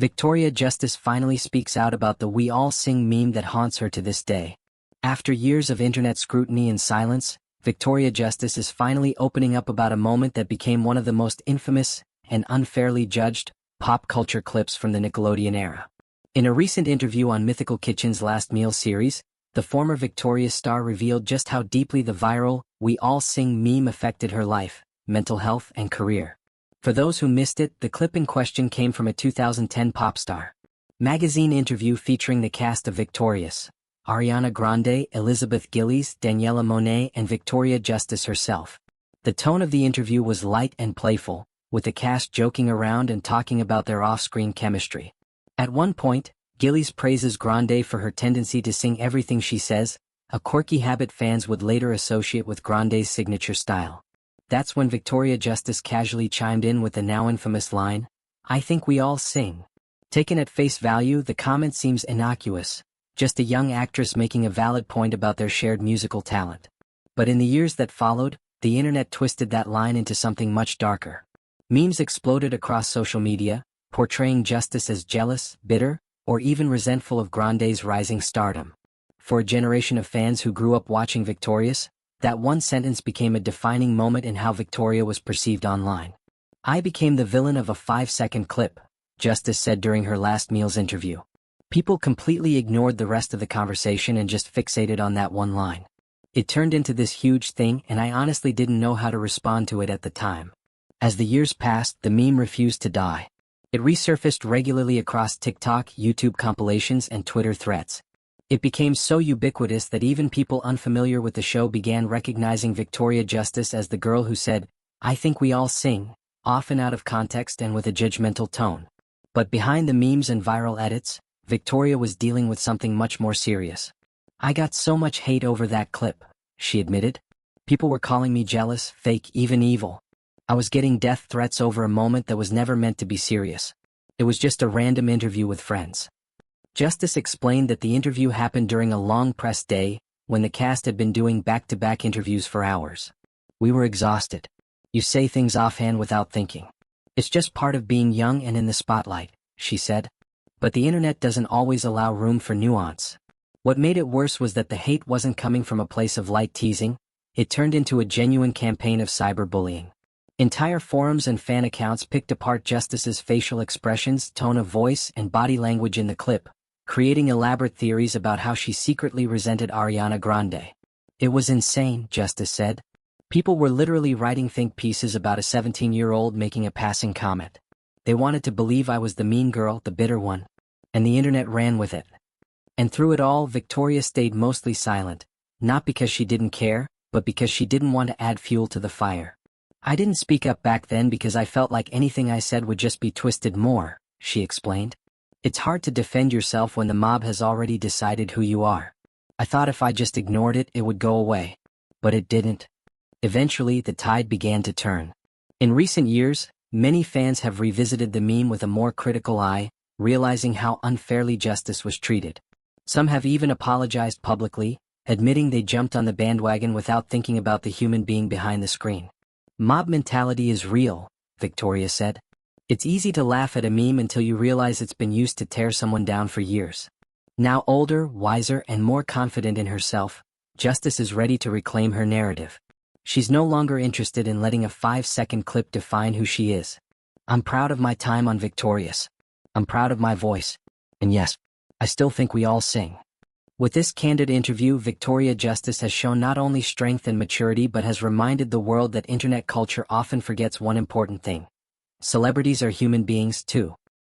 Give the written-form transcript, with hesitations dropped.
Victoria Justice finally speaks out about the "we all sing" meme that haunts her to this day. After years of internet scrutiny and silence, Victoria Justice is finally opening up about a moment that became one of the most infamous and unfairly judged pop culture clips from the Nickelodeon era. In a recent interview on Mythical Kitchen's Last Meal series, the former Victorious star revealed just how deeply the viral "we all sing" meme affected her life, mental health, and career. For those who missed it, the clip in question came from a 2010 Popstar magazine interview featuring the cast of Victorious, Ariana Grande, Elizabeth Gillies, Daniella Monet, and Victoria Justice herself. The tone of the interview was light and playful, with the cast joking around and talking about their off-screen chemistry. At one point, Gillies praises Grande for her tendency to sing everything she says, a quirky habit fans would later associate with Grande's signature style. That's when Victoria Justice casually chimed in with the now infamous line, "I think we all sing." Taken at face value, the comment seems innocuous, just a young actress making a valid point about their shared musical talent. But in the years that followed, the internet twisted that line into something much darker. Memes exploded across social media, portraying Justice as jealous, bitter, or even resentful of Grande's rising stardom. For a generation of fans who grew up watching Victorious, that one sentence became a defining moment in how Victoria was perceived online. "I became the villain of a 5-second clip," Justice said during her Last Meals interview. People completely ignored the rest of the conversation and just fixated on that one line. It turned into this huge thing, and I honestly didn't know how to respond to it at the time. As the years passed, the meme refused to die. It resurfaced regularly across TikTok, YouTube compilations, and Twitter threads. It became so ubiquitous that even people unfamiliar with the show began recognizing Victoria Justice as the girl who said, "I think we all sing," often out of context and with a judgmental tone. But behind the memes and viral edits, Victoria was dealing with something much more serious. "I got so much hate over that clip," she admitted. "People were calling me jealous, fake, even evil. I was getting death threats over a moment that was never meant to be serious. It was just a random interview with friends." Justice explained that the interview happened during a long press day, when the cast had been doing back-to-back interviews for hours. "We were exhausted. You say things offhand without thinking. It's just part of being young and in the spotlight," she said. But the internet doesn't always allow room for nuance. What made it worse was that the hate wasn't coming from a place of light teasing, it turned into a genuine campaign of cyberbullying. Entire forums and fan accounts picked apart Justice's facial expressions, tone of voice, and body language in the clip, creating elaborate theories about how she secretly resented Ariana Grande. "It was insane," Justice said. "People were literally writing think pieces about a 17-year-old making a passing comment. They wanted to believe I was the mean girl, the bitter one. And the internet ran with it." And through it all, Victoria stayed mostly silent, not because she didn't care, but because she didn't want to add fuel to the fire. "I didn't speak up back then because I felt like anything I said would just be twisted more," she explained. "It's hard to defend yourself when the mob has already decided who you are. I thought if I just ignored it, it would go away. But it didn't." Eventually, the tide began to turn. In recent years, many fans have revisited the meme with a more critical eye, realizing how unfairly Justice was treated. Some have even apologized publicly, admitting they jumped on the bandwagon without thinking about the human being behind the screen. "Mob mentality is real," Victoria said. "It's easy to laugh at a meme until you realize it's been used to tear someone down for years." Now older, wiser, and more confident in herself, Justice is ready to reclaim her narrative. She's no longer interested in letting a 5-second clip define who she is. "I'm proud of my time on Victorious. I'm proud of my voice. And yes, I still think we all sing." With this candid interview, Victoria Justice has shown not only strength and maturity but has reminded the world that internet culture often forgets one important thing. Celebrities are human beings too.